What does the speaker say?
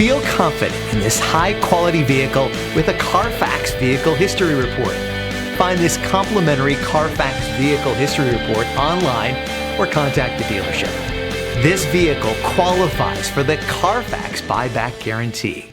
Feel confident in this high-quality vehicle with a Carfax Vehicle History Report. Find this complimentary Carfax Vehicle History Report online or contact the dealership. This vehicle qualifies for the Carfax Buyback Guarantee.